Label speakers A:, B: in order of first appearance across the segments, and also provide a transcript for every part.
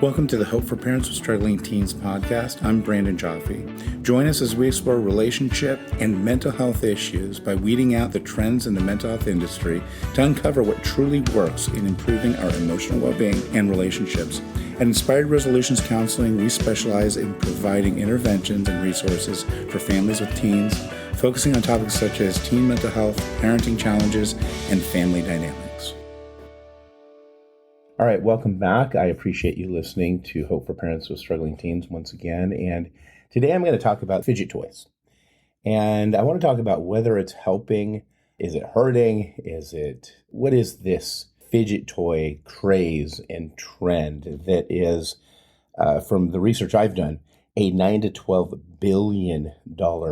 A: Welcome to the Hope for Parents with Struggling Teens podcast. I'm Brandon Jaffe. Join us as we explore relationship and mental health issues by weeding out the trends in the mental health industry to uncover what truly works in improving our emotional well-being and relationships. At Inspired Resolutions Counseling, we specialize in providing interventions and resources for families with teens, focusing on topics such as teen mental health, parenting challenges, and family dynamics. All right, welcome back. I appreciate you listening to Hope for Parents with Struggling Teens once again. And today I'm going to talk about fidget toys. And I want to talk about whether it's helping, is it hurting, what is this fidget toy craze and trend that is, from the research I've done, a $9 to $12 billion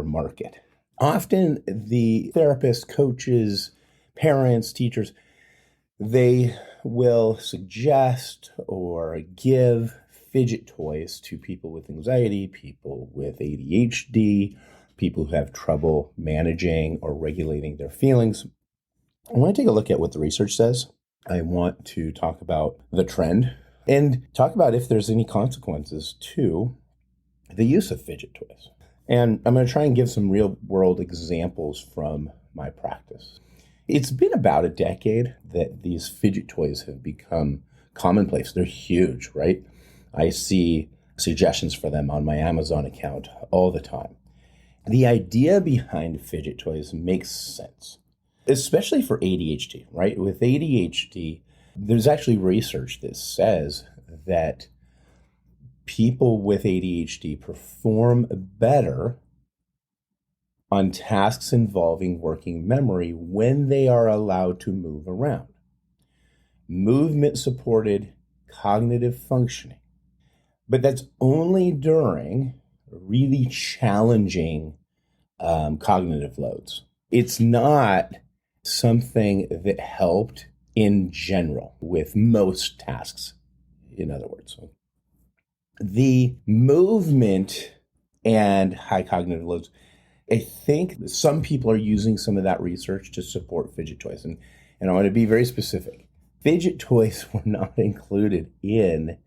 A: market. Often the therapists, coaches, parents, teachers, they will suggest or give fidget toys to people with anxiety, people with ADHD, people who have trouble managing or regulating their feelings. I want to take a look at what the research says. I want to talk about the trend and talk about if there's any consequences to the use of fidget toys. And I'm going to try and give some real world examples from my practice. It's been about a decade that these fidget toys have become commonplace. They're huge, right? I see suggestions for them on my Amazon account all the time. The idea behind fidget toys makes sense, especially for ADHD, right? With ADHD, there's actually research that says that people with ADHD perform better on tasks involving working memory when they are allowed to move around. Movement-supported cognitive functioning. But that's only during really challenging cognitive loads. It's not something that helped in general with most tasks, in other words. The movement and high cognitive loads, I think some people are using some of that research to support fidget toys. And I want to be very specific. Fidget toys were not included in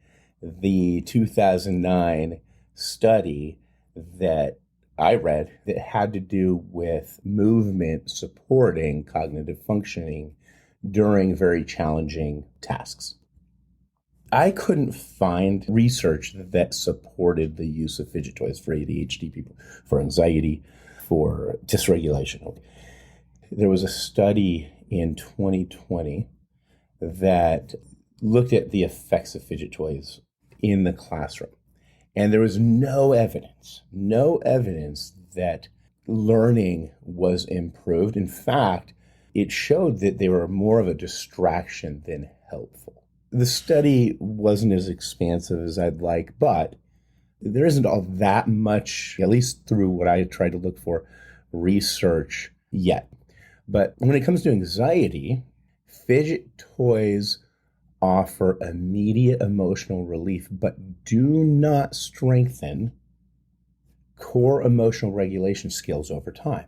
A: the 2009 study that I read that had to do with movement supporting cognitive functioning during very challenging tasks. I couldn't find research that supported the use of fidget toys for ADHD people, for anxiety, for dysregulation. There was a study in 2020 that looked at the effects of fidget toys in the classroom. And there was no evidence that learning was improved. In fact, it showed that they were more of a distraction than helpful. The study wasn't as expansive as I'd like, but there isn't all that much, at least through what I tried to look for, research yet. But when it comes to anxiety, fidget toys offer immediate emotional relief, but do not strengthen core emotional regulation skills over time.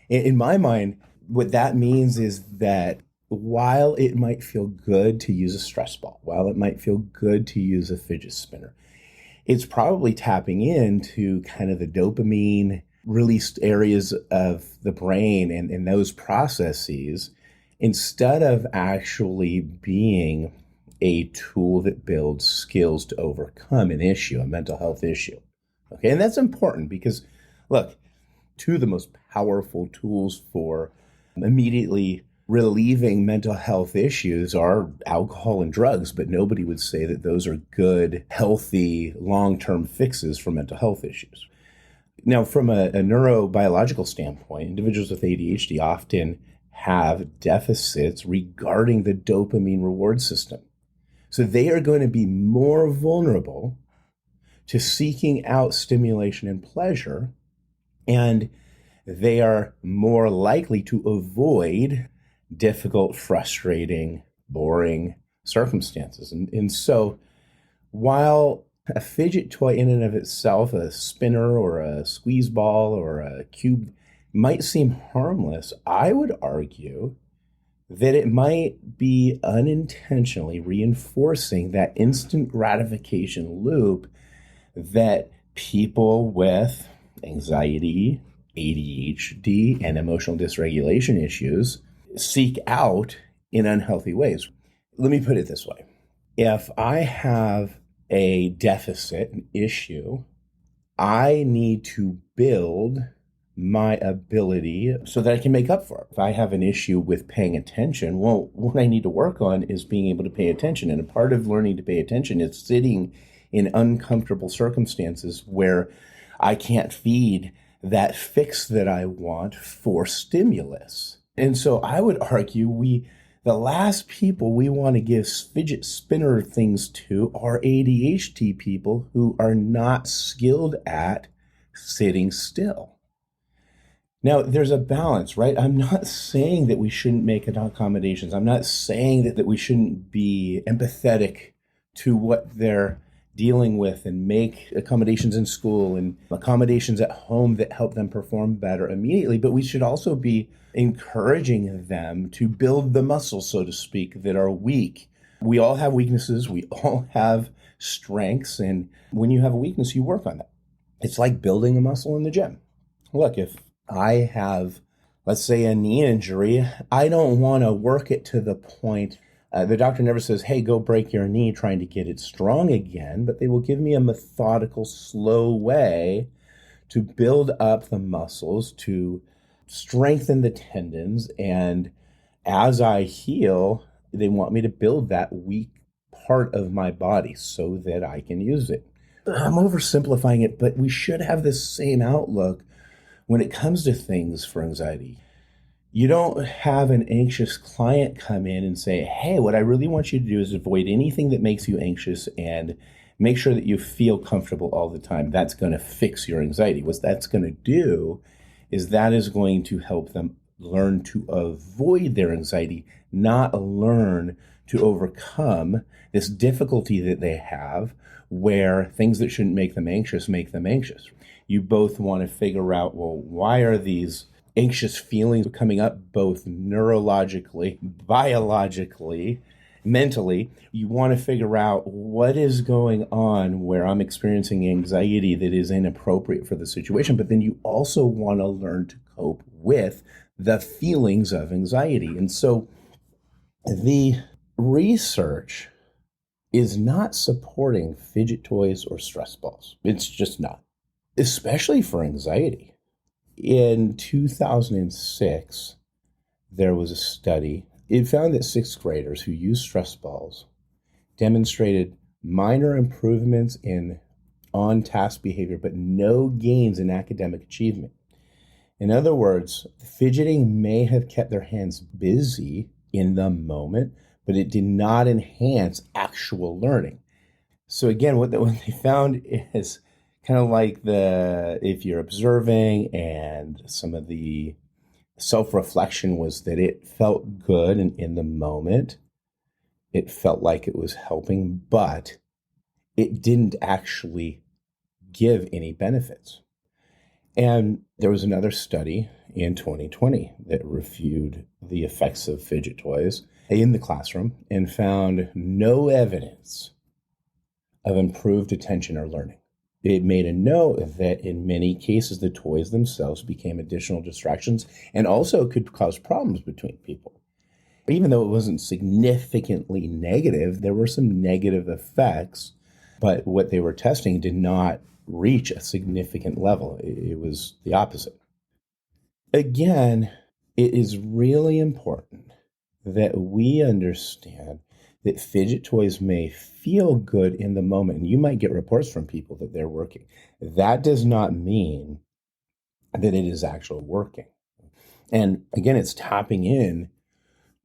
A: In my mind, what that means is that while it might feel good to use a stress ball, while it might feel good to use a fidget spinner, it's probably tapping into kind of the dopamine released areas of the brain and those processes instead of actually being a tool that builds skills to overcome an issue, a mental health issue. Okay, and that's important because, look, two of the most powerful tools for immediately relieving mental health issues are alcohol and drugs, but nobody would say that those are good, healthy, long-term fixes for mental health issues. Now, from a neurobiological standpoint, individuals with ADHD often have deficits regarding the dopamine reward system. So they are going to be more vulnerable to seeking out stimulation and pleasure, and they are more likely to avoid difficult, frustrating, boring circumstances. And so while a fidget toy in and of itself, a spinner or a squeeze ball or a cube, might seem harmless, I would argue that it might be unintentionally reinforcing that instant gratification loop that people with anxiety, ADHD, and emotional dysregulation issues seek out in unhealthy ways. Let me put it this way. If I have a deficit, an issue, I need to build my ability so that I can make up for it. If I have an issue with paying attention, well, what I need to work on is being able to pay attention. And a part of learning to pay attention is sitting in uncomfortable circumstances where I can't feed that fix that I want for stimulus. And so I would argue the last people we want to give fidget spinner things to are ADHD people who are not skilled at sitting still. Now, there's a balance, right? I'm not saying that we shouldn't make accommodations. I'm not saying that we shouldn't be empathetic to what they're dealing with and make accommodations in school and accommodations at home that help them perform better immediately. But we should also be encouraging them to build the muscles, so to speak, that are weak. We all have weaknesses. We all have strengths. And when you have a weakness, you work on that. It's like building a muscle in the gym. Look, if I have, let's say, a knee injury, I don't want to work it to the point. The doctor never says, hey, go break your knee trying to get it strong again, but they will give me a methodical, slow way to build up the muscles, to strengthen the tendons. And as I heal, they want me to build that weak part of my body so that I can use it. I'm oversimplifying it, but we should have the same outlook when it comes to things for anxiety. You don't have an anxious client come in and say, hey, what I really want you to do is avoid anything that makes you anxious and make sure that you feel comfortable all the time. That's going to fix your anxiety. What that's going to do is that is going to help them learn to avoid their anxiety, not learn to overcome this difficulty that they have where things that shouldn't make them anxious make them anxious. You both want to figure out, well, why are these anxious feelings coming up both neurologically, biologically, mentally? You want to figure out what is going on where I'm experiencing anxiety that is inappropriate for the situation, but then you also want to learn to cope with the feelings of anxiety. And so the research is not supporting fidget toys or stress balls. It's just not, especially for anxiety. In 2006, there was a study. It found that sixth graders who used stress balls demonstrated minor improvements in on-task behavior, but no gains in academic achievement. In other words, fidgeting may have kept their hands busy in the moment, but it did not enhance actual learning. So again, what they found is kind of like if you're observing, and some of the self-reflection was that it felt good and in the moment, it felt like it was helping, but it didn't actually give any benefits. And there was another study in 2020 that reviewed the effects of fidget toys in the classroom and found no evidence of improved attention or learning. It made a note that in many cases, the toys themselves became additional distractions and also could cause problems between people. Even though it wasn't significantly negative, there were some negative effects, but what they were testing did not reach a significant level. It was the opposite. Again, it is really important that we understand that fidget toys may feel good in the moment, and you might get reports from people that they're working. That does not mean that it is actually working. And again, it's tapping in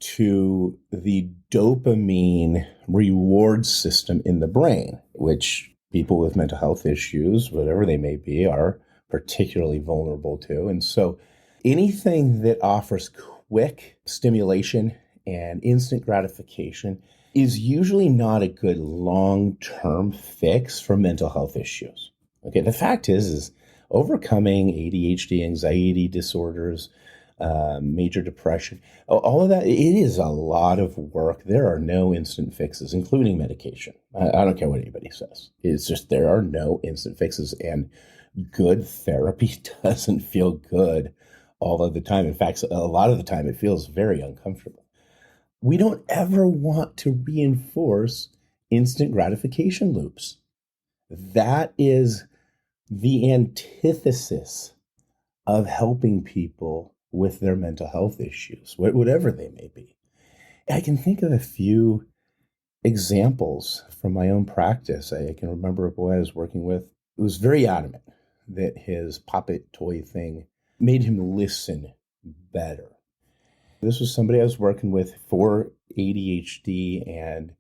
A: to the dopamine reward system in the brain, which people with mental health issues, whatever they may be, are particularly vulnerable to. And so anything that offers quick stimulation and instant gratification is usually not a good long-term fix for mental health issues. Okay, the fact is overcoming ADHD, anxiety disorders, major depression, all of that. It is a lot of work. There are no instant fixes, including medication. I don't care what anybody says. It's just there are no instant fixes, and good therapy doesn't feel good all of the time. In fact, a lot of the time it feels very uncomfortable. We don't ever want to reinforce instant gratification loops. That is the antithesis of helping people with their mental health issues, whatever they may be. I can think of a few examples from my own practice. I can remember a boy I was working with who was very adamant that his poppet toy thing made him listen better. This was somebody I was working with for ADHD, and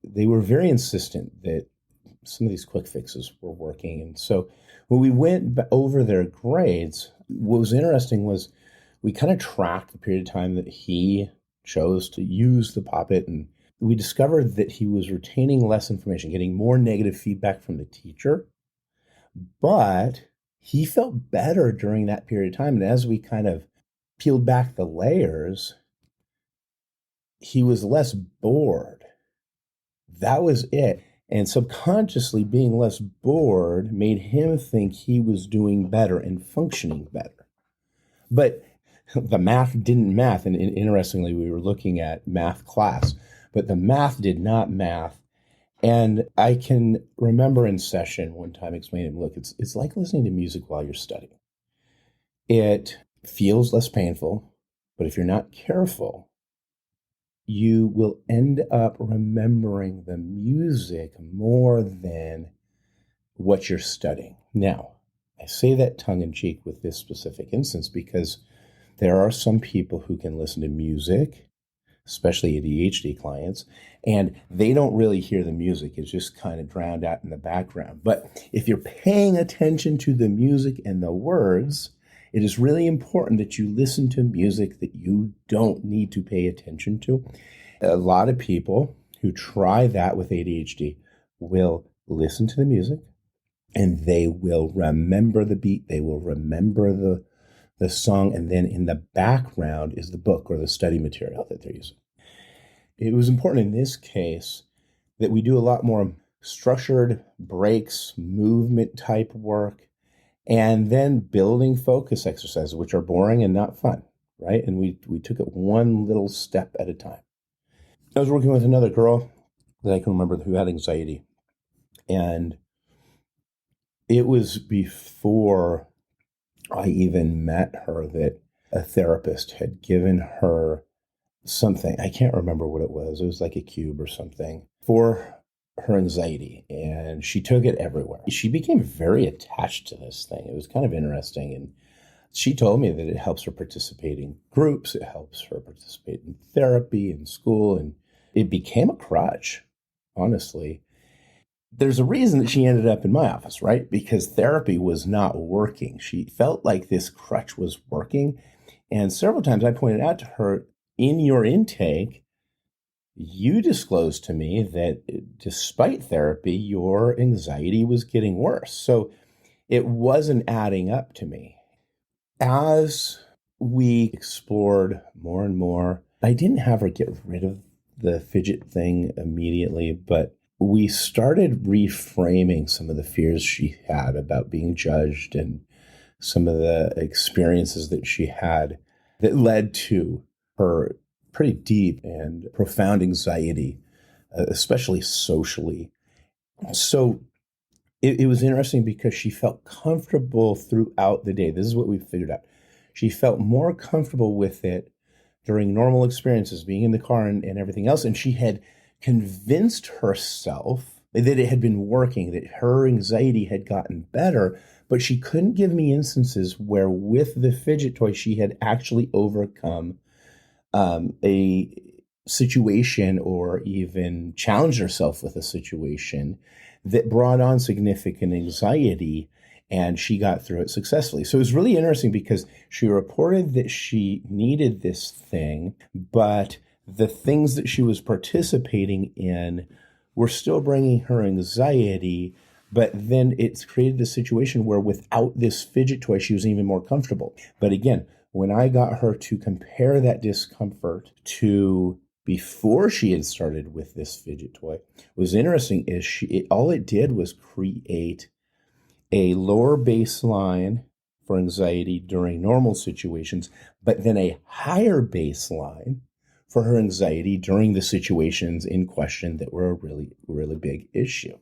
A: they were very insistent that some of these quick fixes were working. And so when we went over their grades, what was interesting was we kind of tracked the period of time that he chose to use the poppet, and we discovered that he was retaining less information, getting more negative feedback from the teacher, but he felt better during that period of time. And as we kind of peeled back the layers, he was less bored. That was it. And subconsciously being less bored made him think he was doing better and functioning better. But the math didn't math. And interestingly, we were looking at math class, but the math did not math. And I can remember in session one time explaining, look, it's like listening to music while you're studying. It feels less painful, but if you're not careful, you will end up remembering the music more than what you're studying. Now, I say that tongue in cheek with this specific instance because there are some people who can listen to music, especially ADHD clients, and they don't really hear the music. It's just kind of drowned out in the background. But if you're paying attention to the music and the words, it is really important that you listen to music that you don't need to pay attention to. A lot of people who try that with ADHD will listen to the music and they will remember the beat. They will remember the song. And then in the background is the book or the study material that they're using. It was important in this case that we do a lot more structured breaks, movement type work, and then building focus exercises, which are boring and not fun, right? And we took it one little step at a time. I was working with another girl that I can remember who had anxiety. And it was before I even met her that a therapist had given her something. I can't remember what it was. It was like a cube or something for her anxiety, and she took it everywhere. She became very attached to this thing. It was kind of interesting, and she told me that it helps her participate in groups, it helps her participate in therapy, in school, and it became a crutch, honestly. There's a reason that she ended up in my office, right? Because therapy was not working. She felt like this crutch was working, and several times I pointed out to her, in your intake, you disclosed to me that despite therapy, your anxiety was getting worse. So it wasn't adding up to me. As we explored more and more, I didn't have her get rid of the fidget thing immediately, but we started reframing some of the fears she had about being judged and some of the experiences that she had that led to her pretty deep and profound anxiety, especially socially. So it was interesting because she felt comfortable throughout the day. This is what we figured out. She felt more comfortable with it during normal experiences, being in the car and everything else. And she had convinced herself that it had been working, that her anxiety had gotten better, but she couldn't give me instances where with the fidget toy, she had actually overcome a situation or even challenged herself with a situation that brought on significant anxiety, and she got through it successfully. So it was really interesting because she reported that she needed this thing, but the things that she was participating in were still bringing her anxiety. But then it's created a situation where without this fidget toy, she was even more comfortable. But again, when I got her to compare that discomfort to before she had started with this fidget toy, what was interesting is all it did was create a lower baseline for anxiety during normal situations, but then a higher baseline for her anxiety during the situations in question that were a really, really big issue.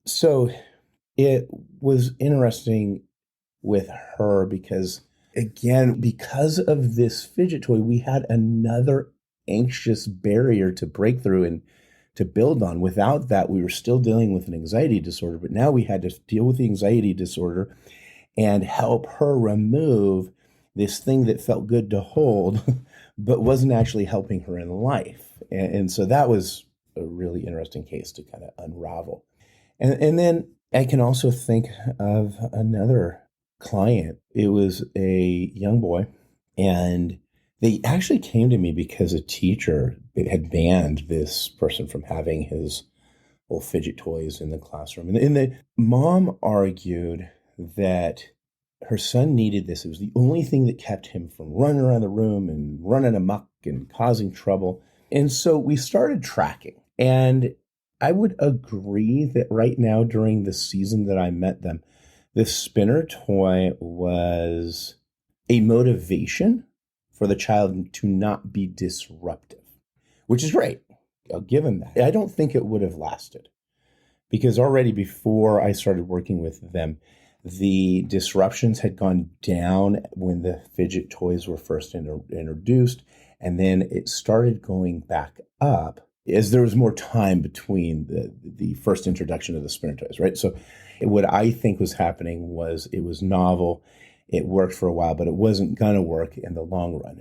A: So it was interesting with her because, again, because of this fidget toy, we had another anxious barrier to break through and to build on. Without that, we were still dealing with an anxiety disorder, but now we had to deal with the anxiety disorder and help her remove this thing that felt good to hold, but wasn't actually helping her in life. And so that was a really interesting case to kind of unravel. And then I can also think of another client. It was a young boy, and they actually came to me because a teacher had banned this person from having his little fidget toys in the classroom. And the mom argued that her son needed this. It was the only thing that kept him from running around the room and running amok and causing trouble. And so we started tracking. And I would agree that right now, during the season that I met them, this spinner toy was a motivation for the child to not be disruptive, which is great. I'll give him that. I don't think it would have lasted because already before I started working with them, the disruptions had gone down when the fidget toys were first introduced, and then it started going back up as there was more time between the first introduction of the spinner toys, right? So what I think was happening was it was novel, it worked for a while, but it wasn't going to work in the long run.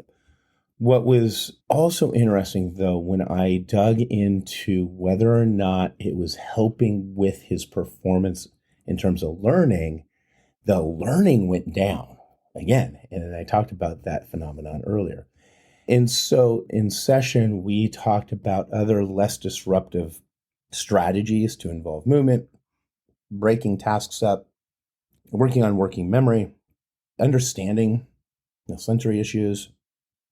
A: What was also interesting, though, when I dug into whether or not it was helping with his performance in terms of learning, the learning went down again. And I talked about that phenomenon earlier. And so in session, we talked about other less disruptive strategies to involve movement, breaking tasks up, working on working memory, understanding sensory issues,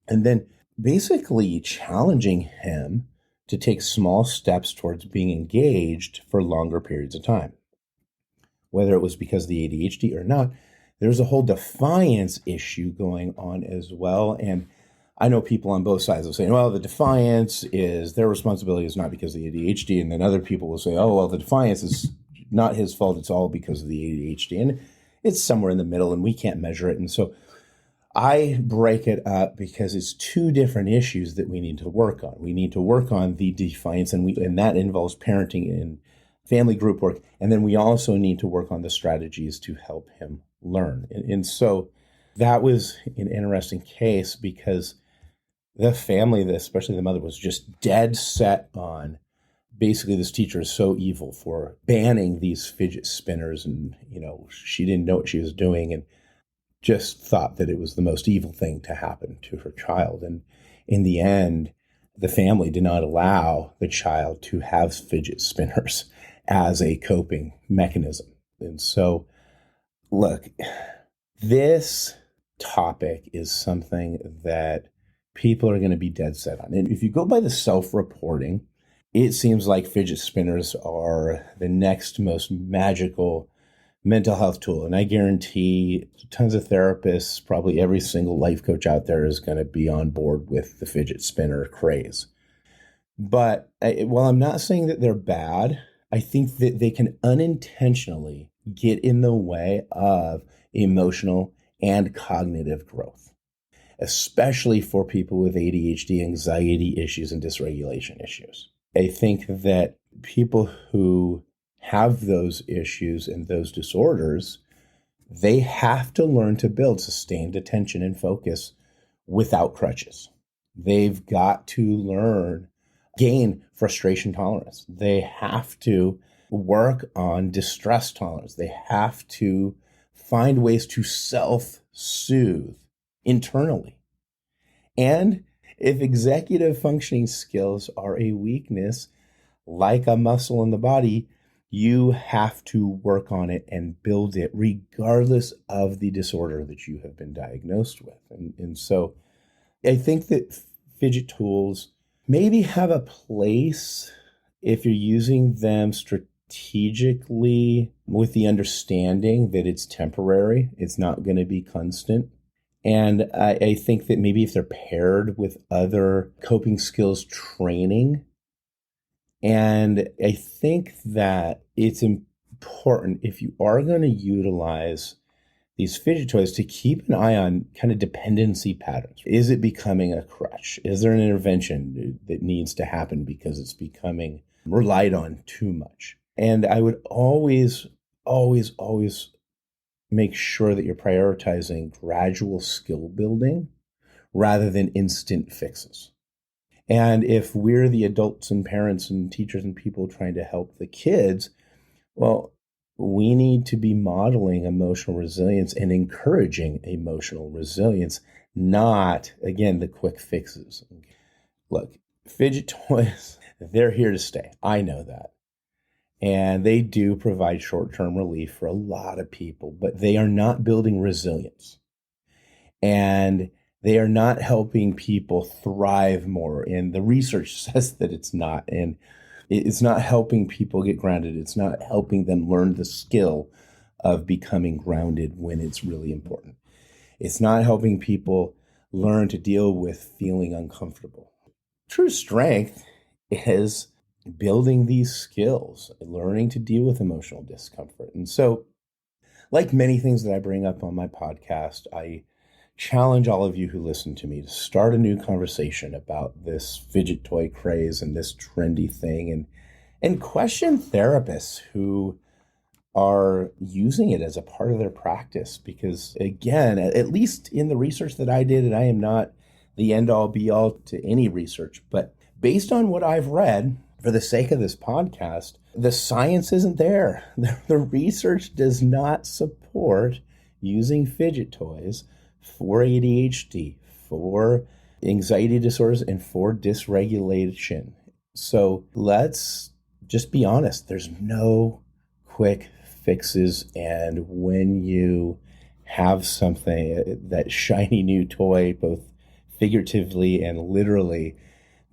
A: and then basically challenging him to take small steps towards being engaged for longer periods of time. Whether it was because of the ADHD or not, there's a whole defiance issue going on as well. And I know people on both sides will say, well, the defiance is their responsibility is not because of the ADHD. And then other people will say, oh, well, the defiance is not his fault. It's all because of the ADHD. And it's somewhere in the middle and we can't measure it. And so I break it up because it's two different issues that we need to work on. We need to work on the defiance, and that involves parenting and family group work. And then we also need to work on the strategies to help him learn. And so that was an interesting case because the family, especially the mother, was just dead set on basically this teacher is so evil for banning these fidget spinners. And, she didn't know what she was doing and just thought that it was the most evil thing to happen to her child. And in the end, the family did not allow the child to have fidget spinners as a coping mechanism. And so, look, this topic is something that people are going to be dead set on. And if you go by the self-reporting, it seems like fidget spinners are the next most magical mental health tool. And I guarantee tons of therapists, probably every single life coach out there is going to be on board with the fidget spinner craze. But while I'm not saying that they're bad, I think that they can unintentionally get in the way of emotional and cognitive growth, especially for people with ADHD, anxiety issues, and dysregulation issues. I think that people who have those issues and those disorders, they have to learn to build sustained attention and focus without crutches. They've got to gain frustration tolerance. They have to work on distress tolerance. They have to find ways to self-soothe internally. And if executive functioning skills are a weakness, like a muscle in the body, You have to work on it and build it regardless of the disorder that you have been diagnosed with. And so I think that fidget tools maybe have a place if you're using them strategically with the understanding that it's temporary, it's not going to be constant. And I think that maybe if they're paired with other coping skills training, and I think that it's important if you are going to utilize these fidget toys to keep an eye on kind of dependency patterns. Is it becoming a crutch? Is there an intervention that needs to happen because it's becoming relied on too much? And I would always make sure that you're prioritizing gradual skill building rather than instant fixes. And if we're the adults and parents and teachers and people trying to help the kids, well, we need to be modeling emotional resilience and encouraging emotional resilience, not, again, the quick fixes. Look, fidget toys, they're here to stay. I know that. And they do provide short-term relief for a lot of people, but they are not building resilience. And they are not helping people thrive more. And the research says that it's not. And it's not helping people get grounded. It's not helping them learn the skill of becoming grounded when it's really important. It's not helping people learn to deal with feeling uncomfortable. True strength is building these skills, learning to deal with emotional discomfort. And so, like many things that I bring up on my podcast, I challenge all of you who listen to me to start a new conversation about this fidget toy craze and this trendy thing, and question therapists who are using it as a part of their practice. Because again, at least in the research that I did, and I am not the end all be all to any research, but based on what I've read, for the sake of this podcast, the science isn't there. The research does not support using fidget toys for ADHD, for anxiety disorders, and for dysregulation. So let's just be honest. There's no quick fixes. And when you have something, that shiny new toy, both figuratively and literally,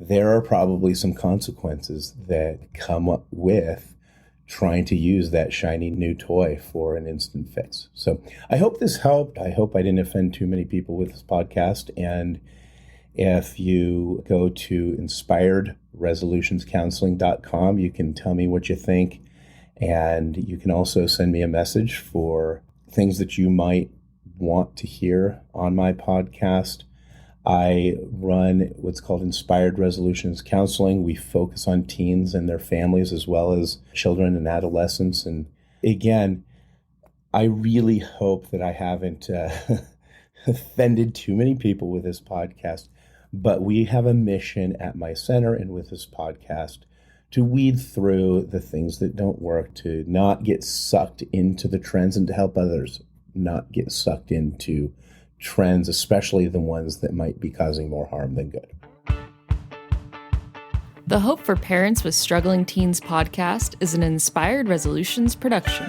A: there are probably some consequences that come up with trying to use that shiny new toy for an instant fix. So I hope this helped. I hope I didn't offend too many people with this podcast. And if you go to inspiredresolutionscounseling.com, you can tell me what you think. And you can also send me a message for things that you might want to hear on my podcast. I run what's called Inspired Resolutions Counseling. We focus on teens and their families as well as children and adolescents. And again, I really hope that I haven't offended too many people with this podcast, but we have a mission at my center and with this podcast to weed through the things that don't work, to not get sucked into the trends, and to help others not get sucked into trends, especially the ones that might be causing more harm than good.
B: The Hope for Parents with Struggling Teens podcast is an Inspired Resolutions production.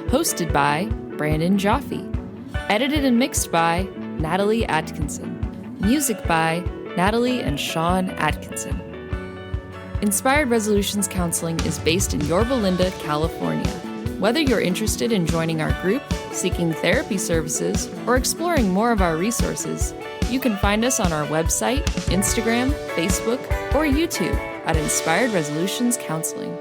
B: Hosted by Brandon Jaffe. Edited and mixed by Natalie Atkinson. Music by Natalie and Sean Atkinson. Inspired Resolutions Counseling is based in Yorba Linda, California. Whether you're interested in joining our group, seeking therapy services, or exploring more of our resources, you can find us on our website, Instagram, Facebook, or YouTube at Inspired Resolutions Counseling.